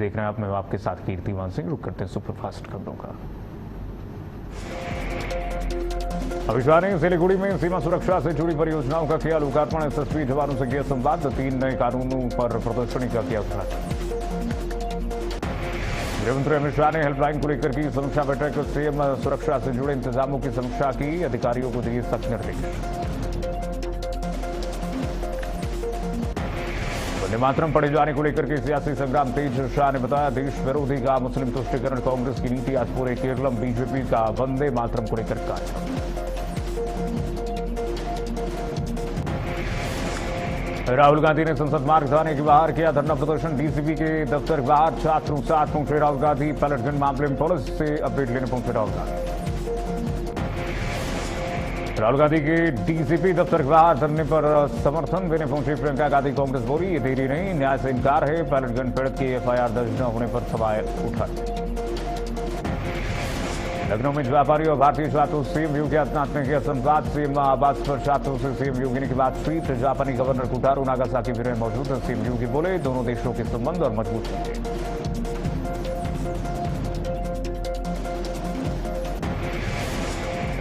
देख रहे हैं आप, मैं आपके साथ कीर्तिमान सिंह। रुक करते हैं सुपरफास्ट खबरों का। अभिषानी सिलीगुड़ी में सीमा सुरक्षा से जुड़ी परियोजनाओं का किया लोकार्पण। एसएसपी जवानों से किया संवाद। 3 नए कानूनों पर प्रदर्शनी का किया उद्घाटन। गृहमंत्री अमित शाह ने हेल्पलाइन को लेकर की समीक्षा बैठक। सीएम सुरक्षा से जुड़े इंतजामों की समीक्षा की। अधिकारियों को दिए सख्त निर्देश। वंदे मातरम पढ़े जाने को लेकर के सियासी संग्राम तेज। शाह ने बताया देश विरोधी का मुस्लिम तुष्टीकरण कांग्रेस की नीति। आज पूरे केरलम बीजेपी का वंदे मातरम को लेकर कार्यक्रम। राहुल गांधी ने संसद मार्ग थाने के बाहर किया धरना प्रदर्शन। डीसीपी के दफ्तर के बाहर छात्रों साथ पहुंचे राहुल गांधी। पैलेटगंज मामले में पुलिस से अपडेट लेने पहुंचे राहुल गांधी। राहुल गांधी के डीसीपी दफ्तर के बाहर धरने पर समर्थन देने पहुंची प्रियंका गांधी। कांग्रेस बोली ये देरी नहीं, न्याय से इनकार है। पैलेटगंज पीड़ित की एफआईआर दर्ज न होने पर सवाल उठाए। लखनऊ में व्यापारी और भारतीय छात्रों से सीएम योगी आदित्यनाथ ने किया संवाद। सीएम आवास पर छात्रों से सीएम योगी ने की बातचीत। जापानी गवर्नर कुटारो नागासाकी भी मौजूद। सीएम योगी बोले दोनों देशों के संबंध और मजबूत होंगे।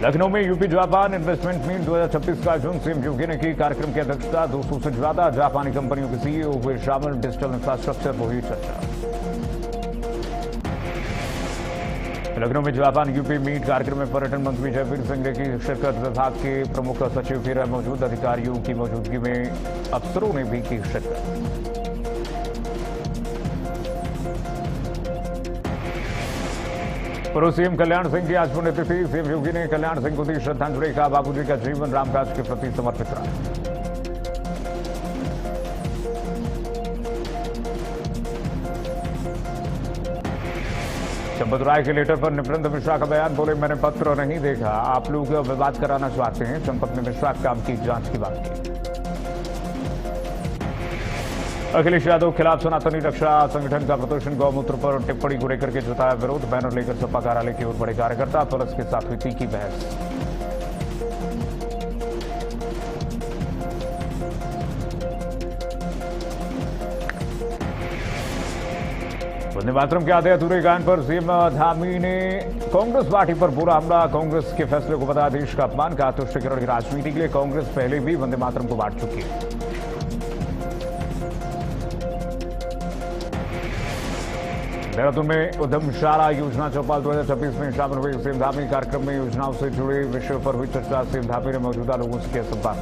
लखनऊ में यूपी जापान इन्वेस्टमेंट मीट 2026 का आयोजन सीएम योगी ने की। कार्यक्रम की अध्यक्षता 200 से ज्यादा जापानी कंपनियों के सीईओ हुए शामिल। डिजिटल इंफ्रास्ट्रक्चर पर हुई चर्चा। लखनऊ में जापान यूपी मीट कार्यक्रम में पर्यटन मंत्री जयवीर सिंह की शिरकत। विभाग के प्रमुख सचिव भी रहे मौजूद। अधिकारियों की मौजूदगी में अफसरों ने भी की शिरकत। पूर्व सीएम कल्याण सिंह की आज पुण्यतिथि। सीएम योगी ने कल्याण सिंह को दी श्रद्धांजलि। का बाबूजी का जीवन रामकाज के प्रति समर्पित रहा। चंपत राय के लेटर पर निपृंद मिश्रा का बयान। बोले मैंने पत्र नहीं देखा, आप लोग विवाद कराना चाहते हैं। चंपत ने मिश्रा काम की जांच की बात की। अखिलेश यादव खिलाफ सनातनी रक्षा संगठन का प्रदर्शन। गौमूत्र पर टिप्पणी को लेकर के जताया विरोध। बैनर लेकर सपा कार्यालय की ओर बढ़े कार्यकर्ता। पुलिस के साथ हुई तीखी बहस। वंदे मातरम के आधे अधूरे गायन पर सीएम धामी ने कांग्रेस पार्टी पर बुरा हमला। कांग्रेस के फैसले को बताया देश का अपमान। का तुष्टीकरण की राजनीति के लिए कांग्रेस पहले भी वंदे मातरम को बांट चुकी है। देहरादून में उद्यमशाला योजना चौपाल 2026 में शामिल हुए सीएम धामी। कार्यक्रम में योजनाओं से जुड़े विषयों पर हुई चर्चा। सीएम धामी ने मौजूदा लोगों से किया संवाद।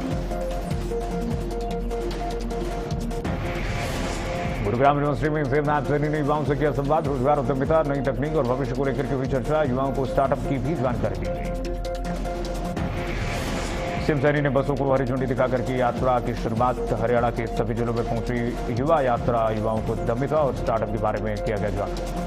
गुरुग्राम यूनिवर्सिटी में सीएम नाथ सैनी ने युवाओं से किया संवाद। रोजगार, उद्यमिता, नई तकनीक और भविष्य को लेकर के हुई चर्चा। युवाओं को स्टार्टअप की भी जानकारी दी गई। सीएम सैनी ने बसों को हरी झंडी दिखाकर की यात्रा की शुरुआत। हरियाणा के सभी जिलों में पहुंची युवा यात्रा। युवाओं को उद्यमिता और स्टार्टअप के बारे में किया गया जानकारी।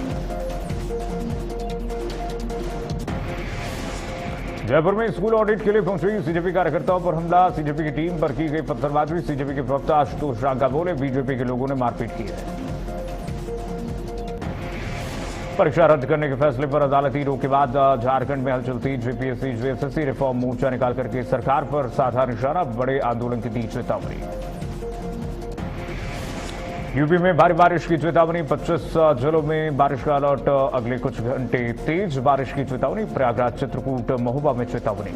जयपुर में स्कूल ऑडिट के लिए पहुंची सीजेपी कार्यकर्ताओं पर हमला। सीजेपी की टीम पर की गई पत्थरबाजी। सीजेपी के प्रवक्ता आशुतोष रांका बोले बीजेपी के लोगों ने मारपीट की है। परीक्षा रद्द करने के फैसले पर अदालती रोक के बाद झारखंड में हलचल थी। जेपीएससी जेएसएससी रिफॉर्म मोर्चा निकाल करके सरकार पर साधा निशाना। बड़े आंदोलन की दी चेतावनी। यूपी में भारी बारिश की चेतावनी। 25 जिलों में बारिश का अलर्ट। अगले कुछ घंटे तेज बारिश की चेतावनी। प्रयागराज, चित्रकूट, महोबा में चेतावनी।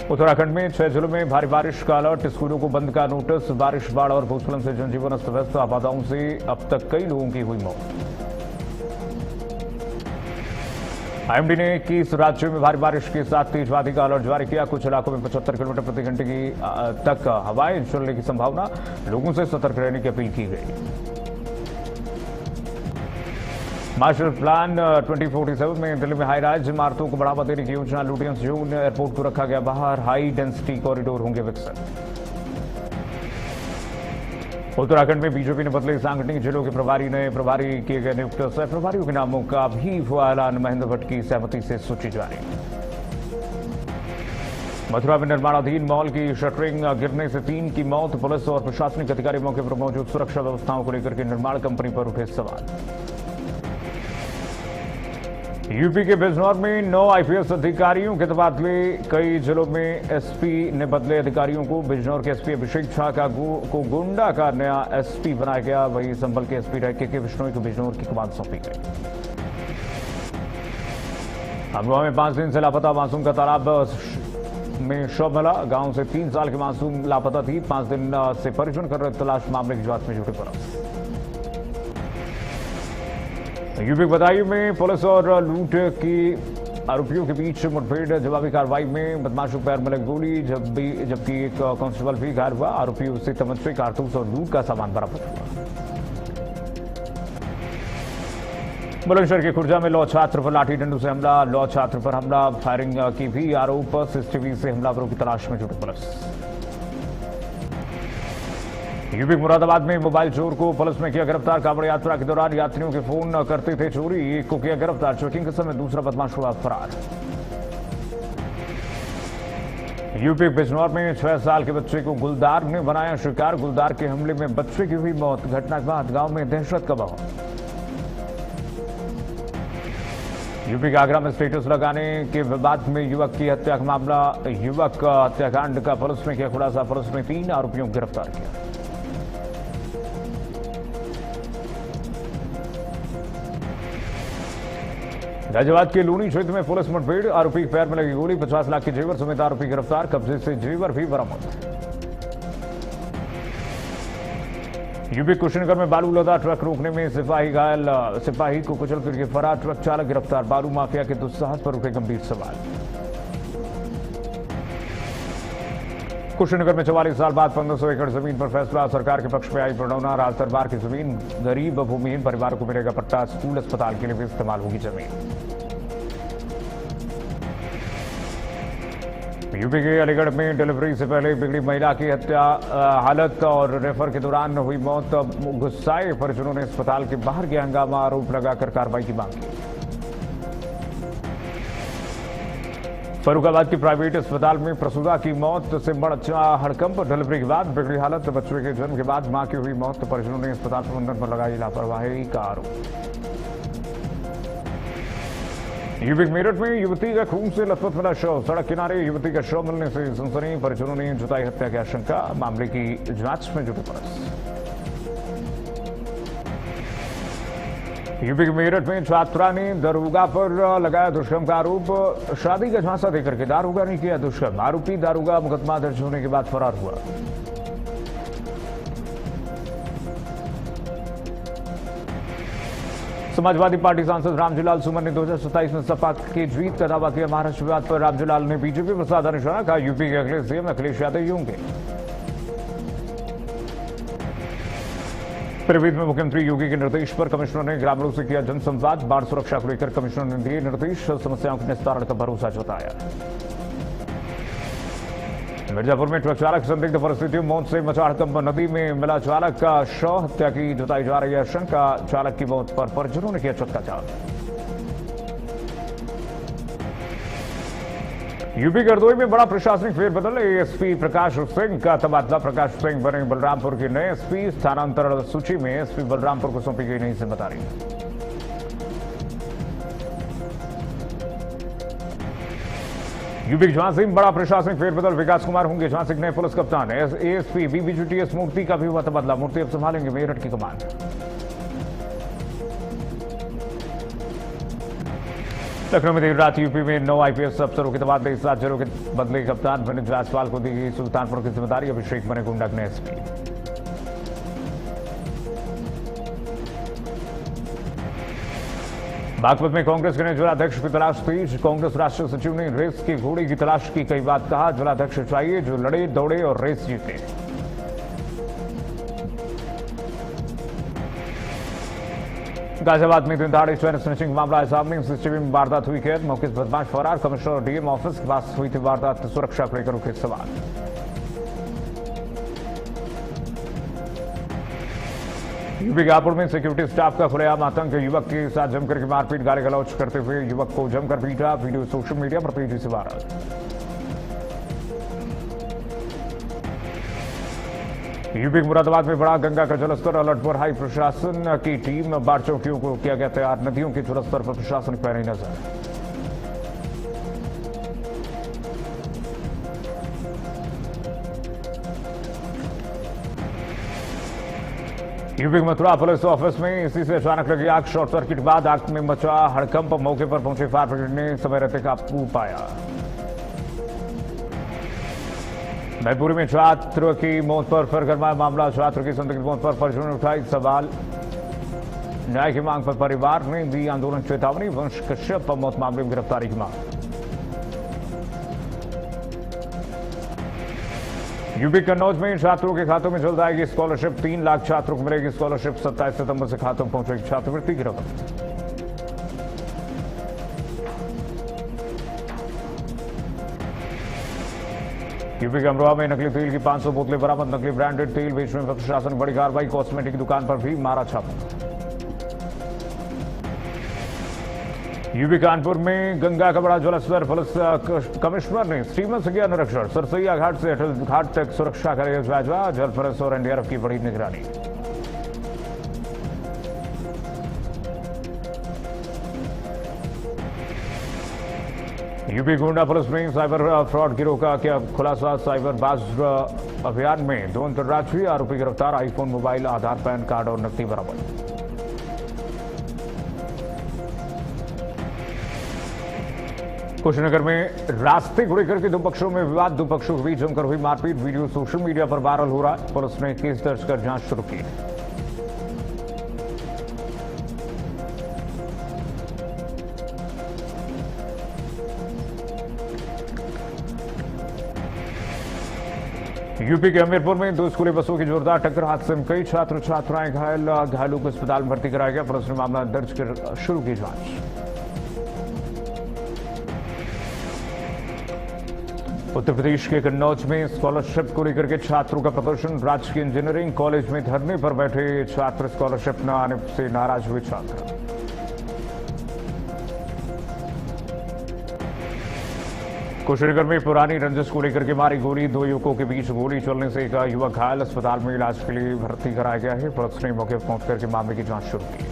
उत्तराखंड में 6 जिलों में भारी बारिश का अलर्ट। स्कूलों को बंद का नोटिस। बारिश, बाढ़ और भूस्खलन से जनजीवन अस्त व्यस्त। आपदाओं से अब तक कई लोगों की हुई मौत। आईएमडी ने 21 राज्यों में भारी बारिश के साथ तेज आंधी का अलर्ट जारी किया। कुछ इलाकों में 75 किलोमीटर प्रति घंटे की तक हवाएं चलने की संभावना। लोगों से सतर्क रहने की अपील की गई। मास्टर प्लान 2047 में दिल्ली में हाई राइज इमारतों को बढ़ावा देने की योजना। लुटियंस जोन एयरपोर्ट को रखा गया बाहर। हाई डेंसिटी कॉरिडोर होंगे विकसित। उत्तराखंड में बीजेपी ने बदले सांगठनिक जिलों के प्रभारी। नए प्रभारी किए गए नियुक्त। सह प्रभारियों के नामों का भी हुआ ऐलान। महेंद्र भट्ट की सहमति से सूची जारी। मथुरा में निर्माणाधीन मॉल की शटरिंग गिरने से 3 की मौत। पुलिस और प्रशासनिक अधिकारी मौके पर मौजूद। सुरक्षा व्यवस्थाओं को लेकर के निर्माण कंपनी पर उठे सवाल। यूपी के बिजनौर में 9 आईपीएस अधिकारियों के तबादले। कई जिलों में एसपी ने बदले अधिकारियों को। बिजनौर के एसपी अभिषेक झा को गोंडा का नया एसपी बनाया गया। वहीं संभल के एसपी रह के बिश्नोई को बिजनौर की कमान सौंपी गई। अमरोहा में 5 दिन से लापता मासूम का तालाब में शव मिला। गांव से 3 साल की मासूम लापता थी। 5 दिन से परिजन कर रहे तलाश। मामले की जांच में जुटे पुलिस। यूपी बदायूं में पुलिस और लूट की आरोपियों के बीच मुठभेड़। जवाबी कार्रवाई में बदमाशों पैर में लगी गोली, जबकि एक कांस्टेबल भी घायल हुआ। आरोपियों से तमंचे, कारतूस और लूट का सामान बरामद हुआ। बुलंदशहर के खुर्जा में लॉ छात्र पर लाठी डंडों से हमला। लॉ छात्र पर हमला फायरिंग की भी आरोप। सीसीटीवी से हमलावरों की तलाश में जुटी पुलिस। यूपी मुरादाबाद में मोबाइल चोर को पुलिस ने किया गिरफ्तार। कांवड़ यात्रा के दौरान यात्रियों के फोन करते थे चोरी। एक को किया गिरफ्तार। चेकिंग के समय दूसरा बदमाश हुआ फरार। यूपी बिजनौर में 6 साल के बच्चे को गुलदार ने बनाया शिकार। गुलदार के हमले में बच्चे की हुई मौत। घटना के बाद गांव में दहशत का माहौल। यूपी के आगरा में स्टेटस लगाने के विवाद में युवक की हत्या का मामला। युवक हत्याकांड का पुलिस ने किया खुलासा। पुलिस ने 3 आरोपियों को गिरफ्तार किया। गाजियाबाद के लूनी क्षेत्र में पुलिस मुठभेड़। आरोपी के पैर में लगी गोली। 50 लाख के जेवर समेत आरोपी गिरफ्तार। कब्जे से जेवर भी बरामद। यूपी कुशीनगर में बालू लदा ट्रक रोकने में सिपाही घायल। सिपाही को कुचल करके फरार। ट्रक चालक गिरफ्तार। बालू माफिया के दुस्साहस पर उठे गंभीर सवाल। कुशीनगर में 44 साल बाद 1500 एकड़ जमीन पर फैसला। सरकार के पक्ष में आई प्रणौना। राज दरबार की जमीन गरीब भूमिहीन परिवार को मिलेगा पट्टा। स्कूल अस्पताल के लिए भी इस्तेमाल होगी जमीन। यूपी के अलीगढ़ में डिलीवरी से पहले बिगड़ी महिला की हत्या। हालत और रेफर के दौरान हुई मौत। गुस्साए परिजनों ने अस्पताल के बाहर किया हंगामा। आरोप लगाकर कार्रवाई की मांग की। फरुखाबाद की प्राइवेट अस्पताल में प्रसूता की मौत से मचा हड़कंप। डिलीवरी के बाद बिगड़ी हालत। बच्चे के जन्म के बाद मां की हुई मौत। परिजनों ने अस्पताल प्रबंधन पर लगाई लापरवाही का आरोप। यूपी मेरठ में युवती का खून से लथपथ मिला शव। सड़क किनारे युवती का शव मिलने से सनसनी। परिजनों ने जताई हत्या की आशंका। मामले की जांच में जुटी पुलिस। यूपी के मेरठ में छात्रा ने दारोगा पर लगाया दुष्कर्म का आरोप। शादी का झांसा देकर के दारोगा ने किया दुष्कर्म। आरोपी दारोगा मुकदमा दर्ज होने के बाद फरार हुआ। समाजवादी पार्टी सांसद रामजीलाल सुमन ने 2027 में सपा की जीत का दावा किया। महाराष्ट्र विवाद पर रामजीलाल ने बीजेपी पर साधा निशाना। कहा यूपी के अगले सीएम अखिलेश यादव ही होंगे। पीलीभीत में मुख्यमंत्री योगी के निर्देश पर कमिश्नर ने ग्रामीणों से किया जनसंवाद। बाढ़ सुरक्षा को लेकर कमिश्नर ने दिए निर्देश। समस्याओं के निस्तारण का भरोसा जताया। मिर्जापुर में ट्रक चालक संदिग्ध परिस्थितियों मौत से मचा हड़कंप। नदी में मिला चालक का शव। हत्या की जताई जा रही है आशंका। चालक की मौत पर परिजनों ने किया चक्काजाम। यूपी के हरदोई में बड़ा प्रशासनिक फेरबदल। एएसपी प्रकाश सिंह का तबादला। प्रकाश सिंह बने बलरामपुर के नए एसपी। स्थानांतरण सूची में एसपी बलरामपुर को सौंपी गई नई जिम्मेदारी। यूपी के झांसी में बड़ा प्रशासनिक फेरबदल। विकास कुमार होंगे झांसी के नए पुलिस कप्तान। एएसपी बीबीजीटीएस मूर्ति का भी हुआ तबादला। मूर्ति अब संभालेंगे मेरठ की कमान। लखनऊ में देर रात यूपी में 9 आईपीएस अफसरों के तबादले। 7 जिलों के बदले कप्तान बने। जायसवाल को दी गई सुल्तानपुर की जिम्मेदारी। अभिषेक बने गोंडा के एसपी। बागपत में कांग्रेस के नए जिलाध्यक्ष की तलाश तेज। कांग्रेस राष्ट्रीय सचिव ने रेस के घोड़े की तलाश की। कई बात कहा जिलाध्यक्ष चाहिए जो लड़े दौड़े और रेस जीते। गाजियाबाद में दिन दहाड़े चैन स्नैचिंग मामला है सामने। सीसीटीवी में वारदात हुई कैद। मौके से बदमाश फरार। कमिश्नर और डीएम ऑफिस के पास हुई थी वारदात। सुरक्षा को लेकर उठे सवाल। यूपी के हापुड़ में सिक्योरिटी स्टाफ का खुलेआम आतंक। युवक के साथ जमकर के मारपीट। गाली गलौज करते हुए युवक को जमकर पीटा। वीडियो सोशल मीडिया पर तेजी से वायरल। यूपी के मुरादाबाद में बढ़ा गंगा का जलस्तर, अलर्ट पर हाई प्रशासन की टीम, 12 चौकियों को किया गया तैयार, नदियों के जलस्तर पर प्रशासन की पैनी नजर। यूपी मथुरा पुलिस ऑफिस में इसी से अचानक लगी आग, शॉर्ट सर्किट के बाद आग में मचा हड़कंप, मौके पर पहुंचे फायर ब्रिगेड ने समय रहते काबू पाया। मैनपुरी में छात्र की मौत पर फिर गरमाया मामला, छात्र की संदिग्ध मौत पर परिजनों ने उठाई सवाल, न्याय की मांग पर परिवार ने दी आंदोलन चेतावनी, वंश कश्यप मौत मामले में गिरफ्तारी की मांग। यूपी कन्नौज में छात्रों के खातों में जल्द आएगी स्कॉलरशिप, 3 लाख छात्रों को मिलेगी स्कॉलरशिप, 27 सितंबर से खातों में पहुंचेगी छात्रवृत्ति की रकम। यूपी के अमरोहा में नकली तेल की 500 बोतलें बरामद, नकली ब्रांडेड तेल बेचने में प्रशासन बड़ी कार्रवाई, कॉस्मेटिक की दुकान पर भी मारा छापा। यूपी कानपुर में गंगा का बड़ा जलस्तर, पुलिस कमिश्नर ने स्टीमर से किया निरीक्षण, सरसैया घाट से अटल घाट तक सुरक्षा करेगा जायजा, जल पुलिस और एनडीआरएफ की बड़ी निगरानी। यूपी गोंडा पुलिस ने साइबर फ्रॉड गिरोह का किया खुलासा, साइबर अभियान में 2 अंतर्राज्यीय आरोपी गिरफ्तार, आईफोन, मोबाइल, आधार, पैन कार्ड और नकदी बरामद। कुशीनगर में रास्ते को लेकर के 2 पक्षों में विवाद, 2 पक्षों के बीच जमकर हुई मारपीट, वीडियो सोशल मीडिया पर वायरल हो रहा है, पुलिस ने केस दर्ज कर जांच शुरू की। यूपी के हमीरपुर में 2 स्कूली बसों की जोरदार टक्कर, हादसे में कई छात्र छात्राएं घायल, घायलों को अस्पताल में भर्ती कराया गया, पुलिस ने मामला दर्ज कर शुरू की जांच। उत्तर प्रदेश के कन्नौज में स्कॉलरशिप को लेकर के छात्रों का प्रदर्शन, राजकीय इंजीनियरिंग कॉलेज में धरने पर बैठे छात्र, स्कॉलरशिप न आने से नाराज हुए छात्र। कुशीनगर में पुरानी रंजिश को लेकर के मारी गोली, 2 युवकों के बीच गोली चलने से एक युवक घायल, अस्पताल में इलाज के लिए भर्ती कराया गया है, पुलिस ने मौके पर पहुंच करके मामले की जांच शुरू की।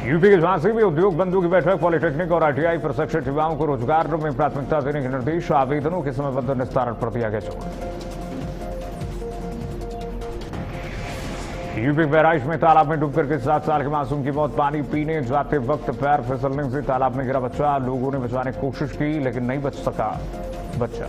यूपी के झांसी में उद्योग बंधु की बैठक, पॉलिटेक्निक और आईटीआई प्रशिक्षित युवाओं को रोजगार में प्राथमिकता देने के निर्देश, आवेदनों के समयबद्ध निस्तारण पर दिया गया जोर। यूपी बहराइच में तालाब में डूबकर के 7 साल के मासूम की मौत, पानी पीने जाते वक्त पैर फिसलने से तालाब में गिरा बच्चा, लोगों ने बचाने की कोशिश की लेकिन नहीं बच सका बच्चा।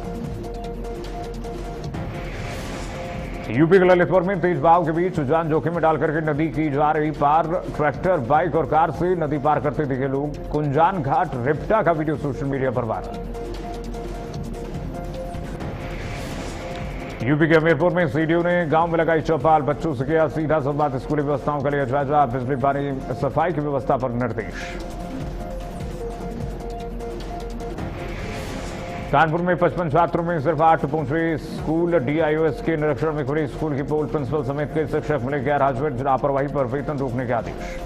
यूपी के ललितपुर में तेज बहाव के बीच जान जोखिम में डालकर के नदी की जा रही पार, ट्रैक्टर, बाइक और कार से नदी पार करते दिखे लोग, कुंजान घाट रिप्टा का वीडियो सोशल मीडिया पर वायरल। यूपी के हमीरपुर में सीडीओ ने गांव में लगाई चौपाल, बच्चों से किया सीधा संवाद, स्कूली व्यवस्थाओं का लिया जायजा, बिजली पानी सफाई की व्यवस्था पर निर्देश। कानपुर में 55 छात्रों में सिर्फ 8 पहुंचे स्कूल, डीआईओएस के निरीक्षण में खुली स्कूल की पोल, प्रिंसिपल समेत कई शिक्षक मिले गैर हाजिर, लापरवाही पर वेतन रोकने के आदेश।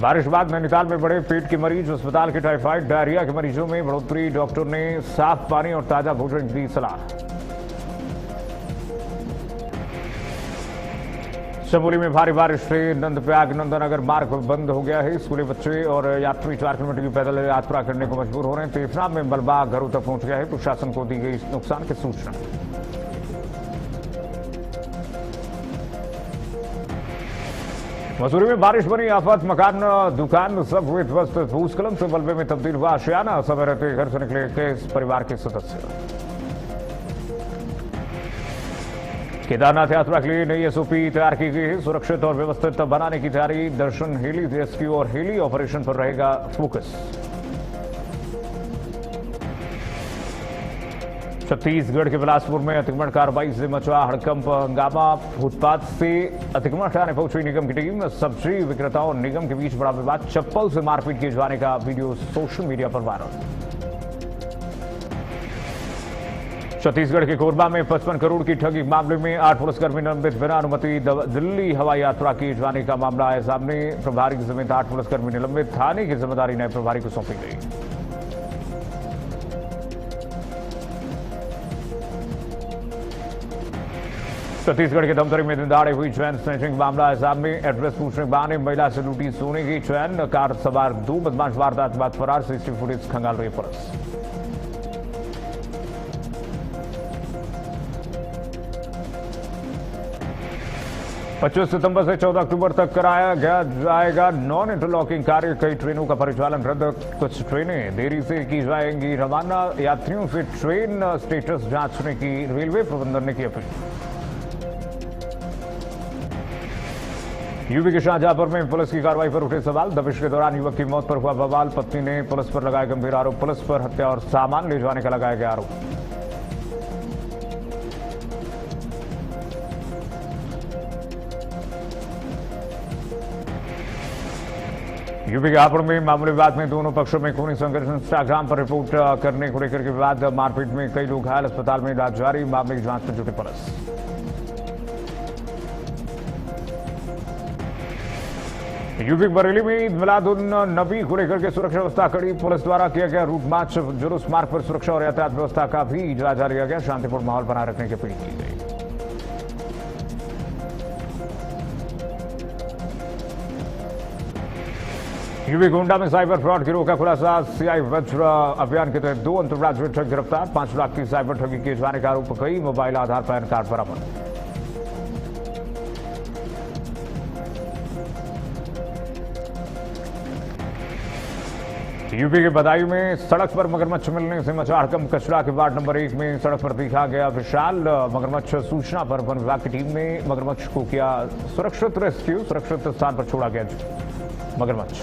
बारिश बाद नैनीताल में बढ़े पेट के मरीज, अस्पताल के टाइफाइड डायरिया के मरीजों में बढ़ोतरी, डॉक्टर ने साफ पानी और ताजा भोजन की दी सलाह। चमोली में भारी बारिश से नंदप्रयाग नंदनगर मार्ग बंद हो गया है, स्कूली बच्चे और यात्री 4 किलोमीटर की पैदल यात्रा करने को मजबूर हो रहे हैं। तेफना में मलबा घरों तक पहुंच गया है, प्रशासन को दी गई नुकसान की सूचना। मसूरी में बारिश बनी आफत, मकान दुकान सब हुए ध्वस्त, भूस्खलन से मलबे में तब्दील हुआ आशियाना, समय रहते घर से निकले कई परिवार के सदस्य। केदारनाथ यात्रा के लिए नई एसओपी तैयार की गई है, सुरक्षित और व्यवस्थित बनाने की तैयारी, दर्शन हेली रेस्क्यू और हेली ऑपरेशन पर रहेगा फोकस। छत्तीसगढ़ के बिलासपुर में अतिक्रमण कार्रवाई से मचा हड़कंप, हंगामा, फुटपाथ से अतिक्रमण हटाने पहुंची निगम की टीम, सब्जी विक्रेताओं और निगम के बीच बड़ा विवाद, चप्पल से मारपीट किए जाने का वीडियो सोशल मीडिया पर वायरल। छत्तीसगढ़ के कोरबा में 55 करोड़ की ठगी मामले में 8 पुलिसकर्मी निलंबित, बिना अनुमति दिल्ली हवाई यात्रा की जाने का मामला आया सामने। प्रभारी समेत 8 पुलिसकर्मी निलंबित, थाने की जिम्मेदारी नए प्रभारी को सौंपी गई। छत्तीसगढ़ के धमतरी में दिनदाड़े हुई चैन स्नैचिंग मामला है सामने। एड्रेस पूछने के बहाने महिला से लूटी सोने की चैन, कार सवार 2 बदमाश वारदात के बाद फरार, सीसीटीवी फुटेज खंगाल रही पुलिस। पच्चीस सितंबर से 14 अक्टूबर तक कराया जाएगा नॉन इंटरलॉकिंग कार्य। कई ट्रेनों का परिचालन रद्द, कुछ ट्रेनें देरी से की जाएंगी रवाना। यात्रियों से ट्रेन स्टेटस जांचने की रेलवे प्रबंधन ने की अपील। यूपी के शाहजहांपुर में पुलिस की कार्रवाई पर उठे सवाल। दबिश के दौरान युवक की मौत पर हुआ बवाल, पत्नी ने पुलिस पर लगाया गंभीर आरोप। पुलिस पर हत्या और सामान ले जाने का लगाया गया आरोप। यूपी के हापुड़ में मामूली विवाद में दोनों पक्षों में खूनी संघर्ष। इंस्टाग्राम पर रिपोर्ट करने को लेकर के विवाद, मारपीट में कई लोग घायल, अस्पताल में इलाज जारी। मामले की जांच में जुटी पुलिस। यूपी बरेली में ईद मिलादुन नबी को लेकर के सुरक्षा व्यवस्था कड़ी। पुलिस द्वारा किया गया रूट मार्च, जुलूस मार्ग पर सुरक्षा और यातायात व्यवस्था का भी जायजा लिया गया। शांतिपूर्ण माहौल बनाए रखने की अपील की गई। यूपी गोंडा में साइबर फ्रॉड गिरोह का खुलासा। सीआई वज्र अभियान के तहत 2 अंतर्राज्यीय ठग गिरफ्तार। 5 लाख की साइबर ठगी किए जाने का आरोप। कई मोबाइल, आधार, पैन कार्ड बरामद। यूपी के बदायूं में सड़क पर मगरमच्छ मिलने से मचा हड़कंप। कचरा के वार्ड नंबर 1 में सड़क पर देखा गया विशाल मगरमच्छ। सूचना पर वन विभाग की टीम ने मगरमच्छ को किया सुरक्षित रेस्क्यू। सुरक्षित स्थान पर छोड़ा गया मगरमच्छ।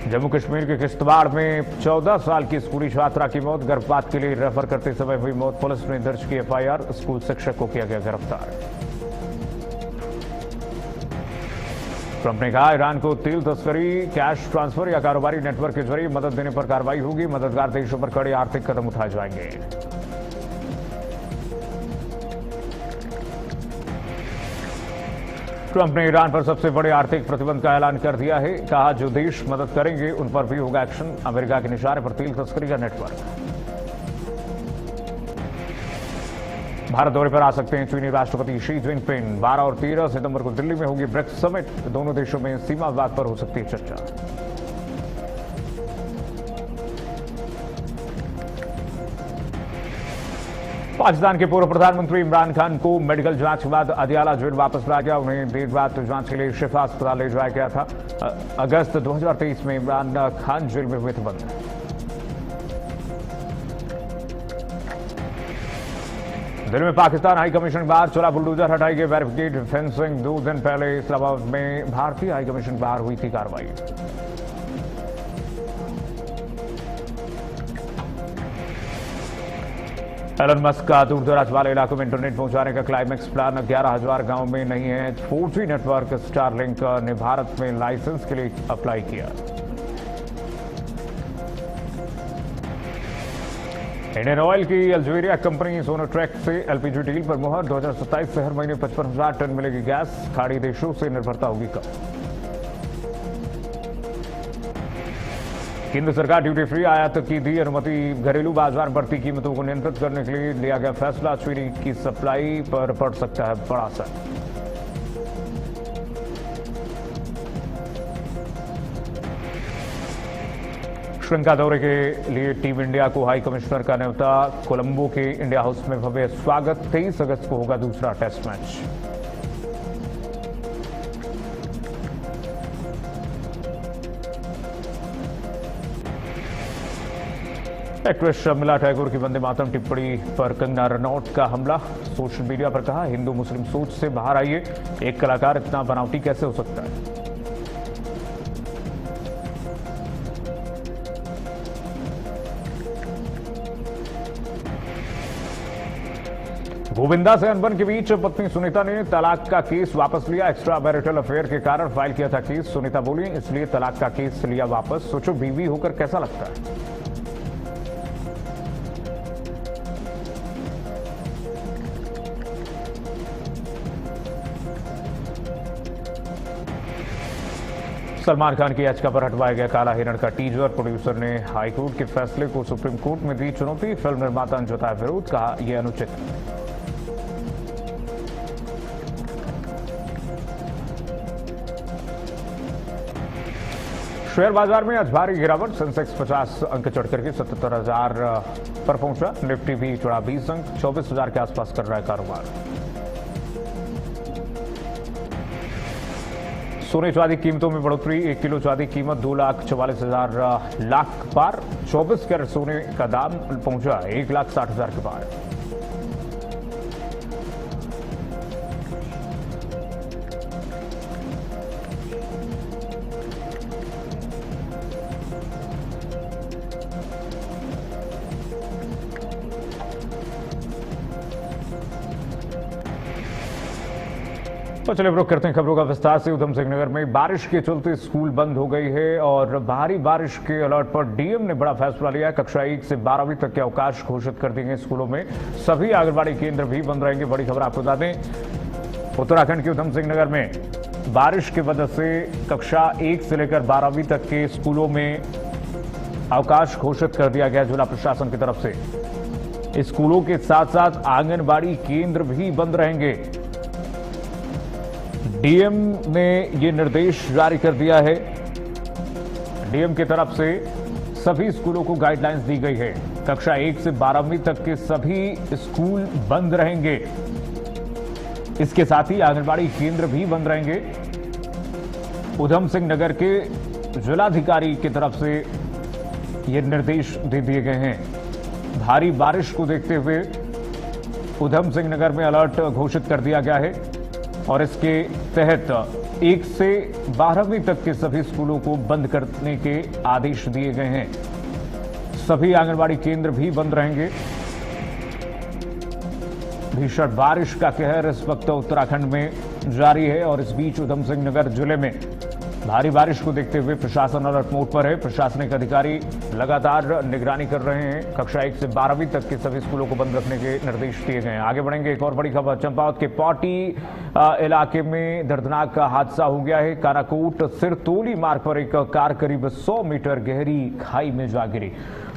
जम्मू कश्मीर के किश्तवाड़ में 14 साल की स्कूली छात्रा की मौत। गर्भपात के लिए रेफर करते समय हुई मौत। पुलिस ने दर्ज की एफआईआर। स्कूल शिक्षक को किया गया गिरफ्तार। ट्रंप ने कहा, ईरान को तेल तस्करी, कैश ट्रांसफर या कारोबारी नेटवर्क के जरिए मदद देने पर कार्रवाई होगी। मददगार देशों पर कड़े आर्थिक कदम उठाए जाएंगे। ट्रंप ने ईरान पर सबसे बड़े आर्थिक प्रतिबंध का ऐलान कर दिया है। कहा, जो देश मदद करेंगे उन पर भी होगा एक्शन। अमेरिका के निशाने पर तेल तस्करी का नेटवर्क। भारत दौरे पर आ सकते हैं चीनी राष्ट्रपति शी जिनपिंग। 12 और 13 सितंबर को दिल्ली में होगी ब्रिक्स समिट। दोनों देशों में सीमा विवाद पर हो सकती है चर्चा। पाकिस्तान के पूर्व प्रधानमंत्री इमरान खान को मेडिकल जांच के बाद अदियाला जेल वापस लाया गया। उन्हें देर रात जांच के लिए शिफा अस्पताल ले जाया गया था। अगस्त 2023 में इमरान खान जेल में हुए थे बंद। दिल्ली में पाकिस्तान हाई कमीशन के बाहर चला बुलडोजर, हटाई गई बैरिकेड फेंसिंग। 2 दिन पहले इस्लामाबाद में भारतीय हाई कमीशन के बाहर हुई थी कार्रवाई। एलन मस्क का दूर दराज वाले इलाकों में इंटरनेट पहुंचाने का क्लाइमेक्स प्लान। 11,000 गांव में नहीं है 4G नेटवर्क। स्टारलिंक ने भारत में लाइसेंस के लिए अप्लाई किया। इंडियन ऑयल की अल्जीरिया कंपनी सोनोट्रैक से एलपीजी डील पर मुहर। 2027 से हर महीने 55,000 टन मिलेगी गैस। खाड़ी देशों से निर्भरता होगी कम। केंद्र सरकार ड्यूटी फ्री आयात की दी अनुमति। घरेलू बाजार बढ़ती कीमतों को नियंत्रित करने के लिए लिया गया फैसला। चीनी की सप्लाई पर पड़ सकता है बड़ा असर। श्रीलंका दौरे के लिए टीम इंडिया को हाई कमिश्नर का न्योता। कोलंबो के इंडिया हाउस में भव्य स्वागत। 23 अगस्त को होगा दूसरा test match. Actress Sharmila Tagore की वंदे मातरम टिप्पणी पर कंगना रनौत का हमला। सोशल मीडिया पर कहा, हिंदू मुस्लिम सोच से बाहर आइए। एक कलाकार इतना बनावटी कैसे हो सकता है। गोविंदा से अनबन के बीच पत्नी सुनीता ने तलाक का केस वापस लिया। एक्स्ट्रा मैरिटल अफेयर के कारण फाइल किया था केस। सुनीता बोली, इसलिए तलाक का केस लिया वापस। सोचो बीवी होकर कैसा लगता है। सलमान खान की याचिका पर हटवाया गया काला हिरण का टीजर। प्रोड्यूसर ने हाईकोर्ट के फैसले को सुप्रीम कोर्ट में दी चुनौती। फिल्म निर्माता ने जताया विरोध, कहा यह अनुचित। शेयर बाजार में आज भारी गिरावट। सेंसेक्स 50 अंक चढ़कर के 77,000 पर पहुंचा। निफ्टी भी चढ़ा 20 अंक, 24,000 के आसपास कर रहा है कारोबार। सोने चांदी कीमतों में बढ़ोतरी। 1 किलो चांदी कीमत 2,44,000 लाख पार। 24 कैरेट सोने का दाम पहुंचा 1,60,000 के पार। तो चलिए रुक करते हैं खबरों का विस्तार से। उधम सिंह नगर में बारिश के चलते स्कूल बंद हो गई है और भारी बारिश के अलर्ट पर डीएम ने बड़ा फैसला लिया है। कक्षा 1 से 12वीं तक के अवकाश घोषित कर दिए गए। स्कूलों में सभी आंगनबाड़ी केंद्र भी बंद रहेंगे। बड़ी खबर आपको बता दें, उत्तराखंड के उधम सिंह नगर में बारिश की वजह से कक्षा 1 से लेकर 12वीं तक के स्कूलों में अवकाश घोषित कर दिया गया जिला प्रशासन की तरफ से। स्कूलों के साथ साथ आंगनबाड़ी केंद्र भी बंद रहेंगे। डीएम ने यह निर्देश जारी कर दिया है। डीएम की तरफ से सभी स्कूलों को गाइडलाइंस दी गई है। कक्षा 1 से 12वीं तक के सभी स्कूल बंद रहेंगे। इसके साथ ही आंगनबाड़ी केंद्र भी बंद रहेंगे। उधम सिंह नगर के जिलाधिकारी की तरफ से यह निर्देश दे दिए गए हैं। भारी बारिश को देखते हुए उधम सिंह नगर में अलर्ट घोषित कर दिया गया है और इसके तहत 1 से 12वीं तक के सभी स्कूलों को बंद करने के आदेश दिए गए हैं। सभी आंगनबाड़ी केंद्र भी बंद रहेंगे। भीषण बारिश का कहर इस वक्त उत्तराखंड में जारी है और इस बीच उधम सिंह नगर जिले में भारी बारिश को देखते हुए प्रशासन अलर्ट मोड पर है। प्रशासनिक अधिकारी लगातार निगरानी कर रहे हैं। कक्षा 1 से 12वीं तक के सभी स्कूलों को बंद रखने के निर्देश दिए गए हैं। आगे बढ़ेंगे, एक और बड़ी खबर। चंपावत के पौटी इलाके में दर्दनाक हादसा हो गया है। काराकोट सिरतोली मार्ग पर एक कार करीब 100 मीटर गहरी खाई में जा गिरी।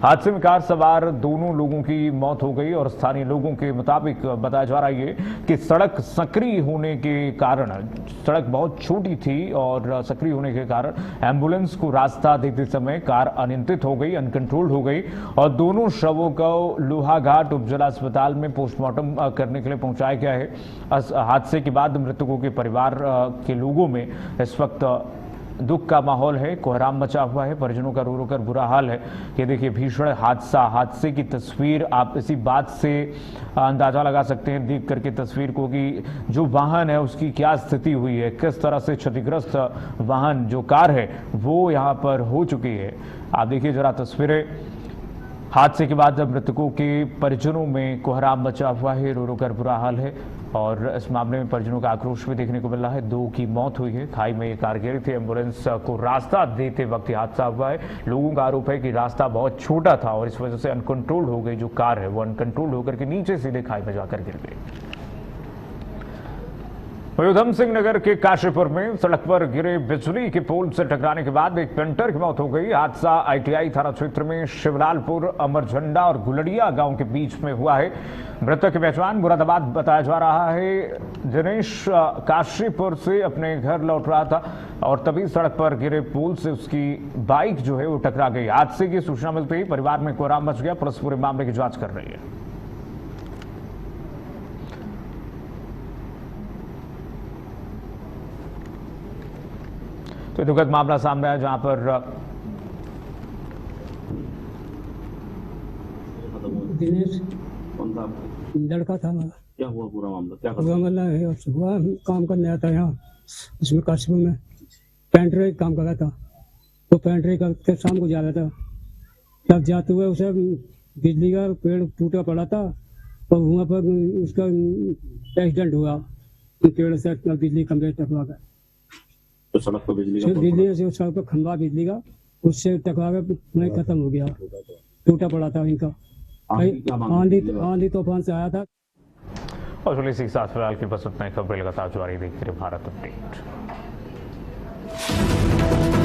हादसे में कार सवार दोनों लोगों की मौत हो गई और स्थानीय लोगों के मुताबिक बताया जा रहा है कि सड़क संकरी होने के कारण, सड़क बहुत छोटी थी और संकरी होने के कारण एम्बुलेंस को रास्ता देते समय कार अनियंत्रित हो गई, अनकंट्रोल्ड हो गई और दोनों शवों को लोहाघाट उपजिला अस्पताल में पोस्टमार्टम करने के लिए पहुंचाया गया है। हादसे के बाद मृतकों के परिवार के लोगों में इस वक्त दुख का माहौल है। कोहराम मचा हुआ है। परिजनों का रो रो कर बुरा हाल है। ये देखिए भीषण हादसे की तस्वीर आप इसी बात से अंदाजा लगा सकते हैं देख करके तस्वीर को कि जो वाहन है उसकी क्या स्थिति हुई है, किस तरह से क्षतिग्रस्त वाहन जो कार है वो यहाँ पर हो चुकी है। आप देखिए जरा तस्वीरें। हादसे के बाद मृतकों के परिजनों में कोहराम मचा हुआ है, रो रो कर बुरा हाल है और इस मामले में परिजनों का आक्रोश भी देखने को मिल रहा है। 2 की मौत हुई है। खाई में ये कार गिरी थी। एम्बुलेंस को रास्ता देते वक्त हादसा हुआ है। लोगों का आरोप है कि रास्ता बहुत छोटा था और इस वजह से अनकंट्रोल्ड हो गई जो कार है वो अनकंट्रोल्ड होकर के नीचे सीधे खाई में जाकर गिर गई। उधम सिंह नगर के काशीपुर में सड़क पर गिरे बिजली के पोल से टकराने के बाद एक पेंटर की मौत हो गई। हादसा आईटीआई थाना क्षेत्र में शिवलालपुर, अमरझंडा और गुलड़िया गांव के बीच में हुआ है। मृतक की पहचान मुरादाबाद बताया जा रहा है। दिनेश काशीपुर से अपने घर लौट रहा था और तभी सड़क पर गिरे पोल से उसकी बाइक जो है वो टकरा गई। हादसे की सूचना मिलते ही परिवार में कोहराम मच गया। पुलिस पूरे मामले की जांच कर रही है। तो दुखद मामला सामने आया जहां पर दिनेश लड़का था। क्या हुआ पूरा मामला? क्या हुआ मतलब सुबह काम करने आता यहाँ उसमें काशीपुर में पेंट्री काम कर रहा था। तो पेंट्री करके शाम को जा रहा था। तब जाते हुए उसे बिजली का पेड़ टूटा पड़ा था और वहाँ पर उसका एक्सीडेंट हुआ। पेड़ से बिजली खंभे टकरा गया। तो सड़क पर बिजली से सड़क पर खंभा बिजली का उससे टकरा गया। नहीं खत्म हो गया, टूटा पड़ा था इनका। आंधी तूफान से आया था। और पुलिस के साथ फिलहाल की बस उतना ही। खबरें लगातार जारी देखते रहे भारत अपडेट।